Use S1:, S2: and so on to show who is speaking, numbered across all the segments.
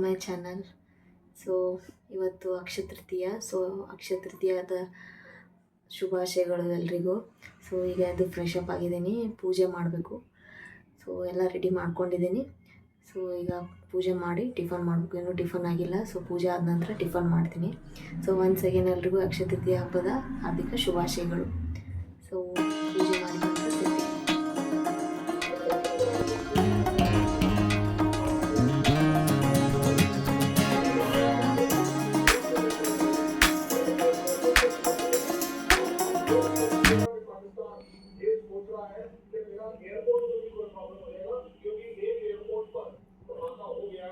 S1: My channel. So ಇವತ್ತು Akshaya Tritiya. So ಅಕ್ಷಯ ತೃತೀಯದ ಶುಭಾಶಯಗಳು ಎಲ್ರಿಗೂ. ಸೊ ಈಗ ಅದು ಫ್ರೆಶ್ ಅಪ್ ಆಗಿದ್ದೀನಿ, ಪೂಜೆ ಮಾಡಬೇಕು. ಸೊ ಎಲ್ಲ ರೆಡಿ ಮಾಡ್ಕೊಂಡಿದ್ದೀನಿ. ಸೊ ಈಗ ಪೂಜೆ ಮಾಡಿ ಟಿಫನ್ ಮಾಡಬೇಕು. ಇನ್ನೂ ಟಿಫನ್ ಆಗಿಲ್ಲ. ಸೊ ಪೂಜೆ ಆದ ನಂತರ ಟಿಫನ್ ಮಾಡ್ತೀನಿ. ಸೊ ಒನ್ಸ್ ಅಗೇನ್ ಎಲ್ರಿಗೂ ಅಕ್ಷಯ ತೃತೀಯ ಹಬ್ಬದ ಹಾರ್ದಿಕ ಶುಭಾಶಯಗಳು. ಸೊ ಪೂಜೆ ಮಾಡಿ ನಂತರ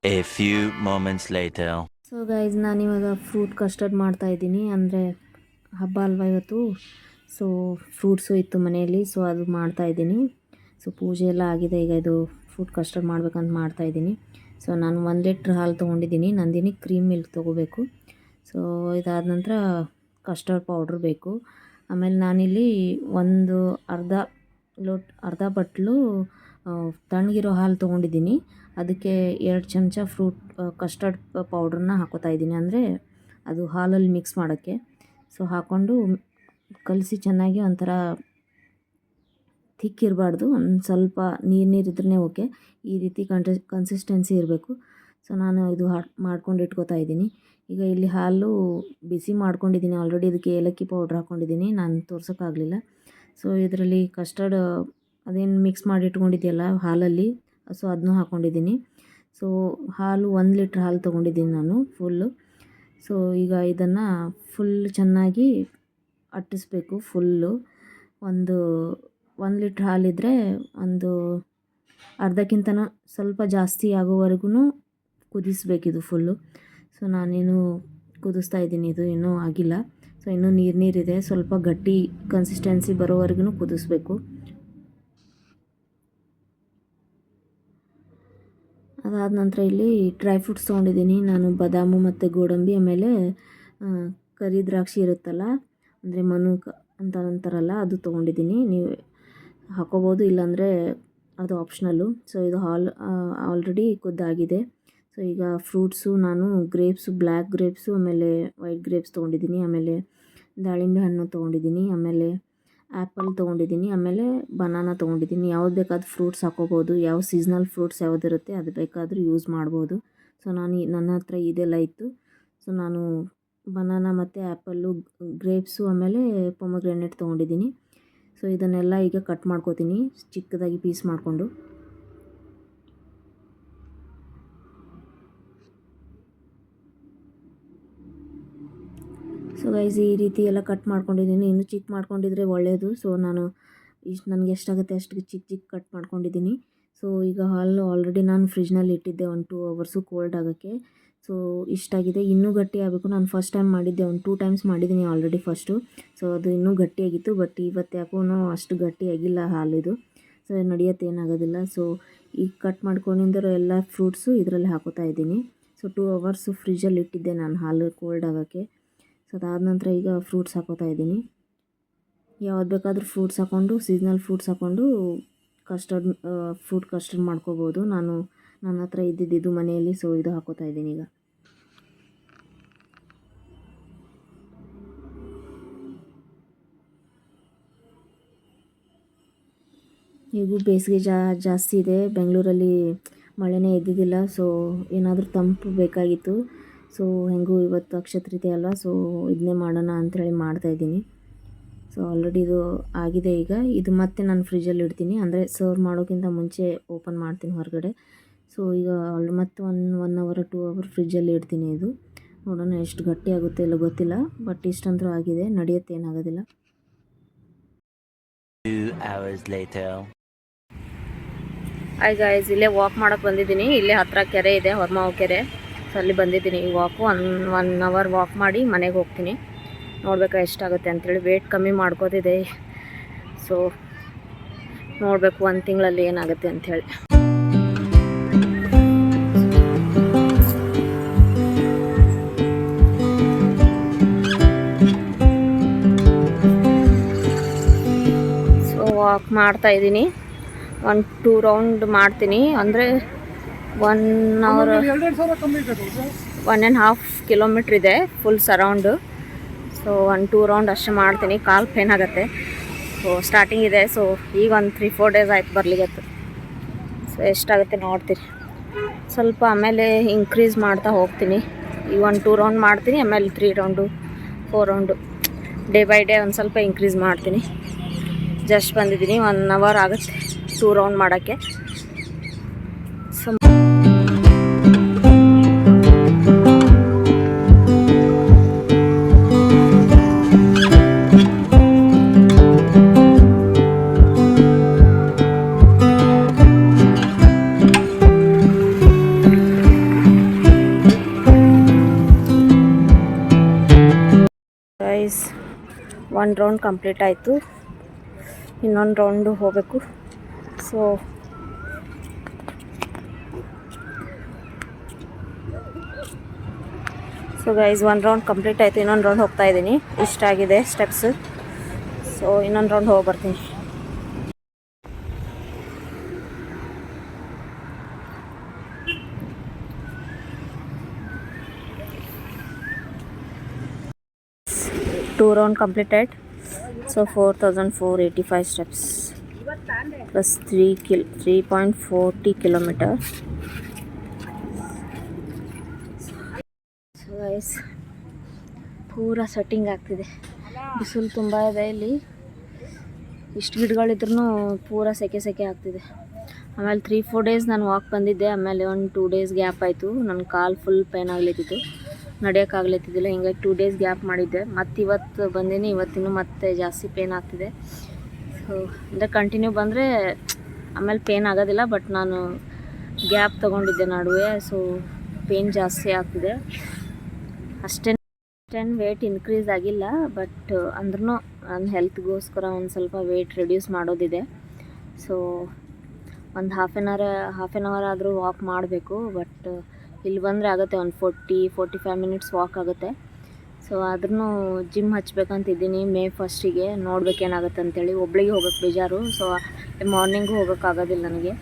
S2: A few moments later.
S1: So guys, ನಾನಿವಾಗ ಫ್ರೂಟ್ ಕಸ್ಟರ್ಡ್ ಮಾಡ್ತಾಯಿದ್ದೀನಿ. ಅಂದರೆ ಹಬ್ಬ ಅಲ್ವಾ ಇವತ್ತು. ಸೊ ಫ್ರೂಟ್ಸು ಇತ್ತು ಮನೆಯಲ್ಲಿ, ಸೊ ಅದು ಮಾಡ್ತಾಯಿದ್ದೀನಿ. ಸೊ ಪೂಜೆ ಎಲ್ಲ ಆಗಿದೆ. ಈಗ ಇದು ಫ್ರೂಟ್ ಕಸ್ಟರ್ಡ್ ಮಾಡ್ಬೇಕಂತ ಮಾಡ್ತಾಯಿದ್ದೀನಿ. ಸೊ ನಾನು 1 ಲೀಟ್ರ್ ಹಾಲು ತೊಗೊಂಡಿದ್ದೀನಿ. ನಂದಿನಿ ಕ್ರೀಮ್ ಮಿಲ್ಕ್ ತೊಗೋಬೇಕು. ಸೊ ಇದಾದ ನಂತರ ಕಸ್ಟರ್ಡ್ ಪೌಡ್ರ್ ಬೇಕು. ಆಮೇಲೆ ನಾನಿಲ್ಲಿ ಒಂದು ಅರ್ಧ ಬಟ್ಲು ತಣ್ಣಗಿರೋ ಹಾಲು ತೊಗೊಂಡಿದ್ದೀನಿ. ಅದಕ್ಕೆ 2 ಚಮಚ ಕಸ್ಟರ್ಡ್ ಪೌಡ್ರನ್ನ ಹಾಕೋತಾ ಇದ್ದೀನಿ. ಅಂದರೆ ಅದು ಹಾಲಲ್ಲಿ ಮಿಕ್ಸ್ ಮಾಡೋಕ್ಕೆ. ಸೊ ಹಾಕ್ಕೊಂಡು ಕಲಸಿ ಚೆನ್ನಾಗಿ ಒಂಥರ ಥಿಕ್ ಇರಬಾರ್ದು, ಒಂದು ಸ್ವಲ್ಪ ನೀರಿದ್ರೇ ಓಕೆ. ಈ ರೀತಿ ಕನ್ಸಿಸ್ಟೆನ್ಸಿ ಇರಬೇಕು. ಸೊ ನಾನು ಇದು ಮಾಡ್ಕೊಂಡು ಇಟ್ಕೋತಾ ಇದ್ದೀನಿ. ಈಗ ಇಲ್ಲಿ ಹಾಲು ಬಿಸಿ ಮಾಡ್ಕೊಂಡಿದ್ದೀನಿ ಆಲ್ರೆಡಿ. ಇದಕ್ಕೆ ಏಲಕ್ಕಿ ಪೌಡ್ರ್ ಹಾಕ್ಕೊಂಡಿದ್ದೀನಿ, ನಾನು ತೋರ್ಸೋಕ್ಕಾಗಲಿಲ್ಲ. ಸೊ ಇದರಲ್ಲಿ ಕಸ್ಟರ್ಡ್ ಅದೇನು ಮಿಕ್ಸ್ ಮಾಡಿ ಇಟ್ಕೊಂಡಿದೆಯಲ್ಲ ಹಾಲಲ್ಲಿ, ಸೊ ಅದನ್ನೂ ಹಾಕ್ಕೊಂಡಿದ್ದೀನಿ. ಸೊ ಹಾಲು 1 ಲೀಟ್ರ್ ಹಾಲು ತೊಗೊಂಡಿದ್ದೀನಿ ನಾನು ಫುಲ್ಲು. ಸೊ ಈಗ ಇದನ್ನು ಫುಲ್ ಚೆನ್ನಾಗಿ ಅಟ್ಟಿಸ್ಬೇಕು. ಫುಲ್ಲು ಒಂದು 1 ಲೀಟ್ರ್ ಹಾಲಿದ್ರೆ ಒಂದು ಅರ್ಧಕ್ಕಿಂತನೂ ಸ್ವಲ್ಪ ಜಾಸ್ತಿ ಆಗೋವರೆಗೂ ಕುದಿಸ್ಬೇಕಿದು ಫುಲ್ಲು. ಸೊ ನಾನೇನು ಕುದಿಸ್ತಾ ಇದ್ದೀನಿ, ಇದು ಇನ್ನೂ ಆಗಿಲ್ಲ. ಸೊ ಇನ್ನೂ ನೀರಿದೆ, ಸ್ವಲ್ಪ ಗಟ್ಟಿ ಕನ್ಸಿಸ್ಟೆನ್ಸಿ ಬರೋವರೆಗೂ ಕುದಿಸ್ಬೇಕು. ಅದಾದ ನಂತರ ಇಲ್ಲಿ ಡ್ರೈ ಫ್ರೂಟ್ಸ್ ತೊಗೊಂಡಿದ್ದೀನಿ ನಾನು. ಬಾದಾಮು ಮತ್ತು ಗೋಡಂಬಿ, ಆಮೇಲೆ ಕರಿ ದ್ರಾಕ್ಷಿ ಇರುತ್ತಲ್ಲ, ಅಂದರೆ ಮನುಕ ಅಂತ ಅಂತಾರಲ್ಲ, ಅದು ತೊಗೊಂಡಿದ್ದೀನಿ. ನೀವು ಹಾಕೋಬೋದು, ಇಲ್ಲಾಂದರೆ ಅದು ಆಪ್ಷನಲ್ಲು. ಸೊ ಇದು ಆಲ್ರೆಡಿ ಕುದ್ದಾಗಿದೆ. ಸೊ ಈಗ ಫ್ರೂಟ್ಸು ನಾನು ಬ್ಲ್ಯಾಕ್ ಗ್ರೇಪ್ಸು ಆಮೇಲೆ ವೈಟ್ ಗ್ರೇಪ್ಸ್ ತೊಗೊಂಡಿದ್ದೀನಿ. ಆಮೇಲೆ ದಾಳಿಂಬೆ ಹಣ್ಣು ತೊಗೊಂಡಿದ್ದೀನಿ. ಆಮೇಲೆ ಆ್ಯಪಲ್ ತೊಗೊಂಡಿದ್ದೀನಿ. ಆಮೇಲೆ ಬನಾನಾ ತೊಗೊಂಡಿದ್ದೀನಿ. ಯಾವ್ದು ಬೇಕಾದ್ರೂ ಫ್ರೂಟ್ಸ್ ಹಾಕೋಬೋದು. ಯಾವ ಸೀಸ್ನಲ್ ಫ್ರೂಟ್ಸ್ ಯಾವುದಿರುತ್ತೆ ಅದು ಬೇಕಾದರೂ ಯೂಸ್ ಮಾಡ್ಬೋದು. ಸೊ ನನ್ನ ಹತ್ರ ಇದೆಲ್ಲ ಇತ್ತು. ಸೊ ನಾನು ಬನಾನಾ ಮತ್ತು ಆ್ಯಪಲ್ಲು, ಗ್ರೇಪ್ಸು ಆಮೇಲೆ ಪೊಮಗ್ರೆನೇಟ್ ತೊಗೊಂಡಿದ್ದೀನಿ. ಸೊ ಇದನ್ನೆಲ್ಲ ಈಗ ಕಟ್ ಮಾಡ್ಕೋತೀನಿ ಚಿಕ್ಕದಾಗಿ ಪೀಸ್ ಮಾಡಿಕೊಂಡು. ಸೊ ಗೈಸ್, ಈ ರೀತಿ ಎಲ್ಲ ಕಟ್ ಮಾಡ್ಕೊಂಡಿದ್ದೀನಿ. ಇನ್ನೂ ಚಿಕ್ಕ ಮಾಡ್ಕೊಂಡಿದ್ರೆ ಒಳ್ಳೆಯದು. ಸೊ ನಾನು ನನಗೆ ಎಷ್ಟಾಗುತ್ತೆ ಅಷ್ಟು ಚಿಕ್ಕ ಕಟ್ ಮಾಡ್ಕೊಂಡಿದ್ದೀನಿ. ಸೊ ಈಗ ಹಾಲು ಆಲ್ರೆಡಿ ನಾನು ಫ್ರಿಜ್ನಲ್ಲಿ ಇಟ್ಟಿದ್ದೆ 1-2 ಅವರ್ಸು ಕೋಲ್ಡ್ ಆಗೋಕ್ಕೆ. ಸೊ ಇಷ್ಟಾಗಿದೆ. ಇನ್ನೂ ಗಟ್ಟಿ ಆಗಬೇಕು. ನಾನು ಫಸ್ಟ್ ಟೈಮ್ ಮಾಡಿದ್ದೆ, 2 ಟೈಮ್ಸ್ ಮಾಡಿದ್ದೀನಿ ಆಲ್ರೆಡಿ ಫಸ್ಟು. ಸೊ ಅದು ಇನ್ನೂ ಗಟ್ಟಿಯಾಗಿತ್ತು. ಬಟ್ ಇವತ್ತು ಯಾಕೋ ಅಷ್ಟು ಗಟ್ಟಿಯಾಗಿಲ್ಲ ಹಾಲಿದು. ಸೊ ನಡೆಯುತ್ತೆ, ಏನಾಗೋದಿಲ್ಲ. ಸೊ ಈಗ ಕಟ್ ಮಾಡ್ಕೊಂಡಿರೋ ಎಲ್ಲ ಫ್ರೂಟ್ಸು ಇದರಲ್ಲಿ ಹಾಕೋತಾ ಇದ್ದೀನಿ. ಸೊ 2 ಅವರ್ಸು ಫ್ರಿಜ್ಜಲ್ಲಿ ಇಟ್ಟಿದ್ದೆ ನಾನು ಹಾಲು ಕೋಲ್ಡ್ ಆಗೋಕ್ಕೆ. ಸೊ ಅದಾದ ನಂತರ ಈಗ ಫ್ರೂಟ್ಸ್ ಹಾಕೋತಾ ಇದ್ದೀನಿ. ಯಾವ್ದು ಬೇಕಾದರೂ ಫ್ರೂಟ್ಸ್ ಹಾಕ್ಕೊಂಡು, ಸೀಸ್ನಲ್ ಫ್ರೂಟ್ಸ್ ಹಾಕ್ಕೊಂಡು ಫ್ರೂಟ್ ಕಸ್ಟರ್ಡ್ ಮಾಡ್ಕೋಬೋದು. ನನ್ನ ಹತ್ರ ಇದ್ದಿದ್ದು ಮನೆಯಲ್ಲಿ. ಸೊ ಇದು ಹಾಕೋತಾ ಇದ್ದೀನಿ ಈಗ. ಈಗೂ ಬೇಸಿಗೆ ಜಾಸ್ತಿ ಇದೆ. ಬೆಂಗಳೂರಲ್ಲಿ ಮಳೆನೇ ಇದ್ದಿದ್ದಿಲ್ಲ. ಸೊ ಏನಾದರೂ ತಂಪು ಬೇಕಾಗಿತ್ತು. ಸೊ ಹೆಂಗೂ ಇವತ್ತು ಅಕ್ಷಯ ತೃತೀಯ ಅಲ್ವಾ, ಸೊ ಇದನ್ನೇ ಮಾಡೋಣ ಅಂಥೇಳಿ ಮಾಡ್ತಾಯಿದ್ದೀನಿ. ಸೊ ಆಲ್ರೆಡಿ ಇದು ಆಗಿದೆ. ಈಗ ಇದು ಮತ್ತೆ ನಾನು ಫ್ರಿಜ್ಜಲ್ಲಿ ಇಡ್ತೀನಿ, ಅಂದರೆ ಸರ್ವ್ ಮಾಡೋಕ್ಕಿಂತ ಮುಂಚೆ ಓಪನ್ ಮಾಡ್ತೀನಿ ಹೊರಗಡೆ. ಸೊ ಈಗ ಮತ್ತೆ 1 ಅವರ್ 2 ಅವರ್ ಫ್ರಿಜ್ಜಲ್ಲಿ ಇಡ್ತೀನಿ. ಇದು ನೋಡೋಣ ಎಷ್ಟು ಗಟ್ಟಿ ಆಗುತ್ತೆ ಇಲ್ಲ ಗೊತ್ತಿಲ್ಲ. ಬಟ್ ಇಷ್ಟಂತೂ ಆಗಿದೆ, ನಡೆಯುತ್ತೆ, ಏನಾಗೋದಿಲ್ಲ.
S2: 2 hours later.
S1: ಹಾಯ್ ಗಾಯ್ಸ್, ಇಲ್ಲೇ ವಾಕ್ ಮಾಡೋಕ್ಕೆ ಬಂದಿದ್ದೀನಿ. ಇಲ್ಲೇ ಹತ್ತಿರ ಕೆರೆ ಇದೆ, ಹೊರಮಾವು ಕೆರೆ. ಸೊ ಅಲ್ಲಿ ಬಂದಿದ್ದೀನಿ. ಈ ವಾಕು 1 ಅವರ್ ವಾಕ್ ಮಾಡಿ ಮನೆಗೆ ಹೋಗ್ತೀನಿ. ನೋಡ್ಬೇಕಾ ಎಷ್ಟಾಗುತ್ತೆ ಅಂಥೇಳಿ. ವೇಟ್ ಕಮ್ಮಿ ಮಾಡ್ಕೋತಿದೆ. ಸೊ ನೋಡಬೇಕು 1 ತಿಂಗಳಲ್ಲಿ ಏನಾಗುತ್ತೆ ಅಂಥೇಳಿ. ಸೊ ವಾಕ್ ಮಾಡ್ತಾಯಿದ್ದೀನಿ. 1-2 ರೌಂಡ್ ಮಾಡ್ತೀನಿ. ಅಂದರೆ 1 hour 1.5 ಕಿಲೋಮೀಟ್ರ್ ಇದೆ ಫುಲ್ ಸರೌಂಡು. ಸೊ 1-2 ರೌಂಡ್ ಅಷ್ಟೇ ಮಾಡ್ತೀನಿ, ಕಾಲು ಪೇನ್ ಆಗುತ್ತೆ. ಸೊ ಸ್ಟಾರ್ಟಿಂಗ್ ಇದೆ. ಸೊ ಈಗ ಒಂದು 3-4 ಡೇಸ್ ಆಯ್ತು ಬರಲಿಕ್ಕೆ. ಸೊ ಎಷ್ಟಾಗುತ್ತೆ ನೋಡ್ತೀರಿ. ಸ್ವಲ್ಪ ಆಮೇಲೆ ಇನ್ಕ್ರೀಸ್ ಮಾಡ್ತಾ ಹೋಗ್ತೀನಿ. ಈಗ 1-2 ರೌಂಡ್ ಮಾಡ್ತೀನಿ, ಆಮೇಲೆ 3 round 4 round day by day ಒಂದು ಸ್ವಲ್ಪ ಇನ್ಕ್ರೀಸ್ ಮಾಡ್ತೀನಿ. ಜಸ್ಟ್ ಬಂದಿದ್ದೀನಿ, 1 ಅವರ್ ಆಗುತ್ತೆ 2 ರೌಂಡ್ ಮಾಡೋಕ್ಕೆ. ಸೊ ಗೈಸ್ 1 ರೌಂಡ್ ಕಂಪ್ಲೀಟ್ ಆಯಿತು, ಇನ್ನೊಂದು ರೌಂಡು ಹೋಗಬೇಕು. ಸೊ ಗೈಸ್ 1 ರೌಂಡ್ ಕಂಪ್ಲೀಟ್ ಆಯಿತು, ಇನ್ನೊಂದು ರೌಂಡ್ ಹೋಗ್ತಾ ಇದ್ದೀನಿ. ಇಷ್ಟ ಆಗಿದೆ ಸ್ಟೆಪ್ಸ್. ಸೊ ಇನ್ನೊಂದು ರೌಂಡ್ ಹೋಗಿ ಬರ್ತೀನಿ. Two round completed. So 4,485 steps plus 3.40 kilometer. So guys, ಪೂರಾ ಸೆಟ್ಟಿಂಗ್ ಆಗ್ತಿದೆ. ಬಿಸಿಲು ತುಂಬ ಇದೆ ಇಲ್ಲಿ. ಇಷ್ಟು ಗಿಡಗಳಿದ್ರೂ ಪೂರಾ ಸೆಕೆ ಆಗ್ತಿದೆ. ಆಮೇಲೆ 3-4 ಡೇಸ್ ನಾನು ವಾಕ್ ಬಂದಿದ್ದೆ, ಆಮೇಲೆ 1-2 ಡೇಸ್ ಗ್ಯಾಪ್ ಆಯಿತು. ನನ್ನ ಕಾಲು ಫುಲ್ ಪೇನ್ ಆಗ್ಲಿತ್ತಿತ್ತು, ನಡೆಯೋಕ್ಕಾಗ್ಲತ್ತಿದ್ದಿಲ್ಲ. ಹಿಂಗಾಗಿ 2 ಡೇಸ್ ಗ್ಯಾಪ್ ಮಾಡಿದ್ದೆ. ಮತ್ತು ಇವತ್ತು ಬಂದೀನಿ, ಇವತ್ತಿನೂ ಮತ್ತೆ ಜಾಸ್ತಿ ಪೇನ್ ಆಗ್ತಿದೆ. ಸೊ ಅಂದರೆ ಕಂಟಿನ್ಯೂ ಬಂದರೆ ಆಮೇಲೆ ಪೇನ್ ಆಗೋದಿಲ್ಲ, ಬಟ್ ನಾನು ಗ್ಯಾಪ್ ತೊಗೊಂಡಿದ್ದೆ ನಡುವೆ. ಸೊ ಪೇನ್ ಜಾಸ್ತಿ ಆಗ್ತಿದೆ. ಅಷ್ಟೇನು ವೆಯ್ಟ್ ಇನ್ಕ್ರೀಸ್ ಆಗಿಲ್ಲ, ಬಟ್ ಅಂದ್ರೂ ನನ್ನ ಹೆಲ್ತ್ಗೋಸ್ಕರ ಒಂದು ಸ್ವಲ್ಪ ವೆಯ್ಟ್ ರಿಡ್ಯೂಸ್ ಮಾಡೋದಿದೆ. ಸೊ ಒಂದು ಹಾಫ್ ಆನ್ ಅವರ್ ಆದರೂ ವಾಕ್ ಮಾಡಬೇಕು. ಬಟ್ ಇಲ್ಲಿ ಬಂದರೆ ಆಗುತ್ತೆ, ಒಂದು 40-45 ಮಿನಿಟ್ಸ್ ವಾಕ್ ಆಗುತ್ತೆ. ಸೊ ಆದ್ರೂ ಜಿಮ್ ಹಚ್ಬೇಕಂತಿದ್ದೀನಿ ಮೇ 1ಗೆ. ನೋಡ್ಬೇಕೇನಾಗುತ್ತೆ ಅಂತೇಳಿ. ಒಬ್ಳಿಗೆ ಹೋಗೋಕ್ಕೆ ಬೇಜಾರು. ಸೊ ಮಾರ್ನಿಂಗು ಹೋಗೋಕ್ಕಾಗೋದಿಲ್ಲ ನನಗೆ.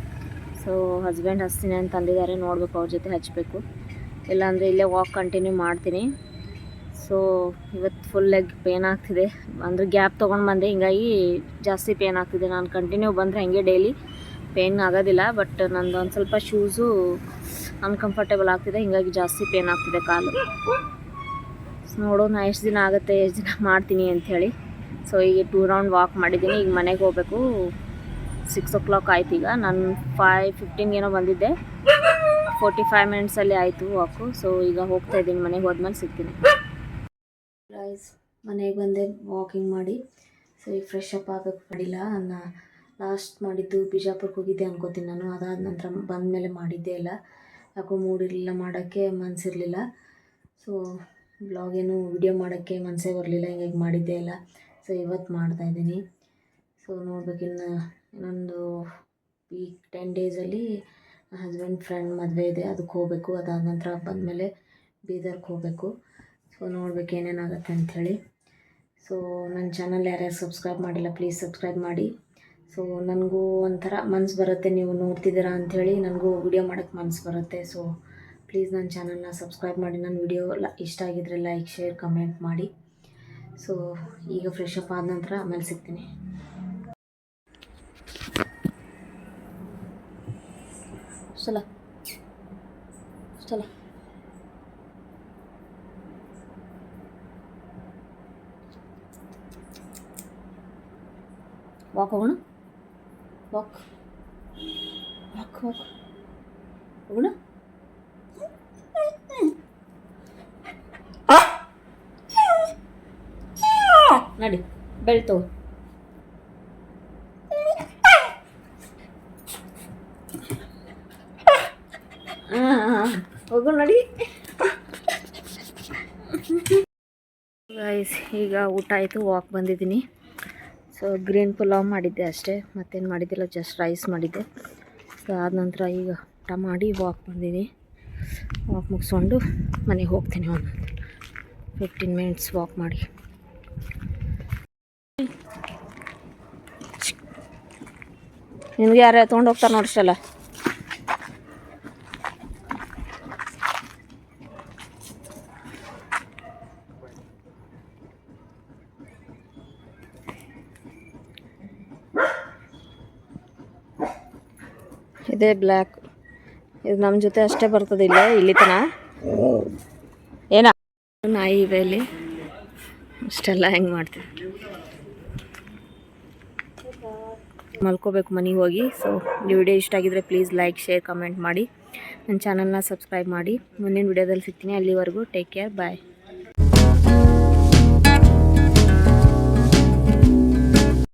S1: ಸೊ ಹಸ್ಬೆಂಡ್ ಹಚ್ತೀನಿ ಅಂತ ಅಂದಿದ್ದಾರೆ, ನೋಡಬೇಕು, ಅವ್ರ ಜೊತೆ ಹಚ್ಚಬೇಕು. ಇಲ್ಲಾಂದರೆ ಇಲ್ಲೇ ವಾಕ್ ಕಂಟಿನ್ಯೂ ಮಾಡ್ತೀನಿ. ಸೊ ಇವತ್ತು ಫುಲ್ ಲೆಗ್ ಪೇನ್ ಆಗ್ತಿದೆ, ಅಂದರೆ ಗ್ಯಾಪ್ ತೊಗೊಂಡು ಬಂದೆ, ಹಿಂಗಾಗಿ ಜಾಸ್ತಿ ಪೇನ್ ಆಗ್ತಿದೆ. ನಾನು ಕಂಟಿನ್ಯೂ ಬಂದರೆ ಹಾಗೆ ಡೈಲಿ ಪೇನ್ ಆಗೋದಿಲ್ಲ, ಬಟ್ ನಂದು ಒಂದು ಸ್ವಲ್ಪ ಶೂಸು ಅನ್ಕಂಫರ್ಟೇಬಲ್ ಆಗ್ತಿದೆ, ಹಿಂಗಾಗಿ ಜಾಸ್ತಿ ಪೇನ್ ಆಗ್ತಿದೆ ಕಾಲು. ಸೊ ನೋಡೋಣ ಎಷ್ಟು ದಿನ ಆಗುತ್ತೆ, ಎಷ್ಟು ದಿನ ಮಾಡ್ತೀನಿ ಅಂಥೇಳಿ. ಸೊ ಈಗ 2 ರೌಂಡ್ ವಾಕ್ ಮಾಡಿದ್ದೀನಿ. ಈಗ ಮನೆಗೆ ಹೋಗಬೇಕು. 6 o'clock ಆಯ್ತು. ಈಗ ನಾನು 5:15 ಏನೋ ಬಂದಿದ್ದೆ, 45 ಮಿನಿಟ್ಸಲ್ಲಿ ಆಯಿತು ವಾಕು. ಸೊ ಈಗ ಹೋಗ್ತಾ ಇದ್ದೀನಿ, ಮನೆಗೆ ಹೋದ್ಮೇಲೆ ಸಿಗ್ತೀನಿ. ಗೈಸ್ ಮನೆಗೆ ಬಂದೆ ವಾಕಿಂಗ್ ಮಾಡಿ. ಸೊ ಈಗ ಫ್ರೆಶ್ ಅಪ್ ಆಗಬೇಕು. ಮಾಡಿಲ್ಲ, ನಾನು ಲಾಸ್ಟ್ ಮಾಡಿದ್ದು ಬಿಜಾಪುರಕ್ಕೆ ಹೋಗಿದ್ದೆ ಅನ್ಕೋತೀನಿ ನಾನು. ಅದಾದ ನಂತರ ಬಂದಮೇಲೆ ಮಾಡಿದ್ದೇ ಇಲ್ಲ, ಯಾಕೋ ಮೂಡಿರಲಿಲ್ಲ, ಮಾಡೋಕ್ಕೆ ಮನಸ್ಸಿರಲಿಲ್ಲ. ಸೊ ಬ್ಲಾಗೇನು ವಿಡಿಯೋ ಮಾಡೋಕ್ಕೆ ಮನಸ್ಸೇ ಬರಲಿಲ್ಲ, ಹಿಂಗಾಗಿ ಮಾಡಿದ್ದೇ ಇಲ್ಲ. ಸೊ ಇವತ್ತು ಮಾಡ್ತಾಯಿದ್ದೀನಿ. ಸೊ ನೋಡ್ಬೇಕು, ಇನ್ನೊಂದು ವೀಕ್ 10 ಡೇಸಲ್ಲಿ ಹಸ್ಬೆಂಡ್ ಫ್ರೆಂಡ್ ಮದುವೆ ಇದೆ, ಅದಕ್ಕೆ ಹೋಗಬೇಕು. ಅದಾದ ನಂತರ ಬಂದಮೇಲೆ ಬೀದರ್ಗೆ ಹೋಗಬೇಕು. ಸೊ ನೋಡ್ಬೇಕು ಏನೇನಾಗುತ್ತೆ ಅಂಥೇಳಿ. ಸೊ ನನ್ನ ಚಾನಲ್ ಯಾರ್ಯಾರು ಸಬ್ಸ್ಕ್ರೈಬ್ ಮಾಡಿಲ್ಲ, ಪ್ಲೀಸ್ ಸಬ್ಸ್ಕ್ರೈಬ್ ಮಾಡಿ. ಸೊ ನನಗೂ ಒಂಥರ ಮನಸ್ಸು ಬರುತ್ತೆ, ನೀವು ನೋಡ್ತಿದ್ದೀರಾ ಅಂಥೇಳಿ ನನಗೂ ವಿಡಿಯೋ ಮಾಡೋಕ್ಕೆ ಮನಸ್ಸು ಬರುತ್ತೆ. ಸೊ ಪ್ಲೀಸ್ ನನ್ನ ಚಾನಲ್ನ ಸಬ್ಸ್ಕ್ರೈಬ್ ಮಾಡಿ. ನನ್ನ ವಿಡಿಯೋ ಇಷ್ಟ ಆಗಿದ್ರೆ ಲೈಕ್, ಶೇರ್, ಕಮೆಂಟ್ ಮಾಡಿ. ಸೊ ಈಗ ಫ್ರೆಶ್ ಅಪ್ ಆದ ನಂತರ ಆಮೇಲೆ ಸಿಗ್ತೀನಿ. ಚಲ ವಾಕ್ ಹೋಗೋಣ. ವಾಕ್ ಹೋಗೋಣ. ನಡಿ, ಬೆಳ್ತೋ. ಹೋಗೋಣ ನಡಿ. ಗೈಸ್ ಈಗ ಊಟ ಆಯಿತು, ವಾಕ್ ಬಂದಿದ್ದೀನಿ. ಸೊ ಗ್ರೀನ್ ಪುಲಾವ್ ಮಾಡಿದ್ದೆ ಅಷ್ಟೇ, ಮತ್ತೇನು ಮಾಡಿದ್ದಿಲ್ಲ, ಜಸ್ಟ್ ರೈಸ್ ಮಾಡಿದ್ದೆ. ಸೊ ಆದ ನಂತರ ಈಗ ಊಟ ಮಾಡಿ ವಾಕ್ ಬಂದಿದ್ದೀನಿ. ವಾಕ್ ಮುಗಿಸ್ಕೊಂಡು ಮನೆಗೆ ಹೋಗ್ತೀನಿ. ಒಂದು 15 ಮಿನಿಟ್ಸ್ ವಾಕ್ ಮಾಡಿ. ನಿಮ್ಗೆ ಯಾರು ತೊಗೊಂಡು ಹೋಗ್ತಾರೆ ನೋಡಿಸಲ್ಲ. ಇದೇ ಬ್ಲ್ಯಾಕ್. ಇದು ನಮ್ಮ ಜೊತೆ ಅಷ್ಟೇ ಬರ್ತದೆ ಇಲ್ಲಿ ತನ. ಏನ ನಾಯಿ ಇವೆ ಇಲ್ಲಿ, ಅಷ್ಟೆಲ್ಲ ಹೆಂಗೆ ಮಾಡ್ತೀವಿ. ಮಲ್ಕೋಬೇಕು ಮನೆಗೆ ಹೋಗಿ. ಸೊ ಈ ವಿಡಿಯೋ ಇಷ್ಟ ಆಗಿದ್ರೆ ಪ್ಲೀಸ್ ಲೈಕ್, ಶೇರ್, ಕಮೆಂಟ್ ಮಾಡಿ. ನನ್ನ ಚಾನಲ್ನ ಸಬ್ಸ್ಕ್ರೈಬ್ ಮಾಡಿ. ಮುಂದಿನ ವಿಡಿಯೋದಲ್ಲಿ ಸಿಗ್ತೀನಿ. ಅಲ್ಲಿವರೆಗೂ ಟೇಕ್ ಕೇರ್, ಬಾಯ್.